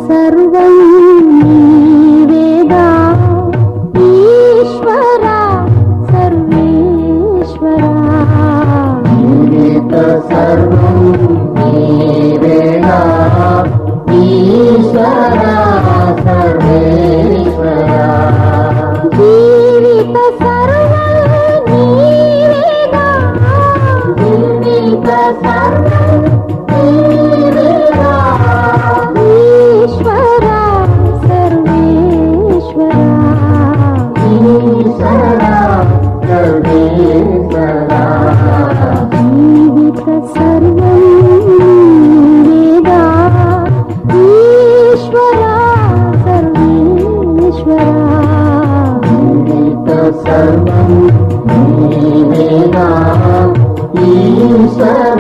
సర్వం నీవేగా ఈశ్వరా సర్వేశ్వరా జీవిత సర్వం నీవేగా ఈశ్వరా సర్వేశ్వరా జీవిత సర్వం నీవేగా జీవిత సర్వం నీవేగా ఈశ్వరా సర్వేశ్వరా ఈశ్వరా సర్వేశ్వరా జీవిత సర్వం నీవేగా ఈశ్వరా సర్వేశ్వరా జీవిత సర్వం నీవేగా ఈశ్వరా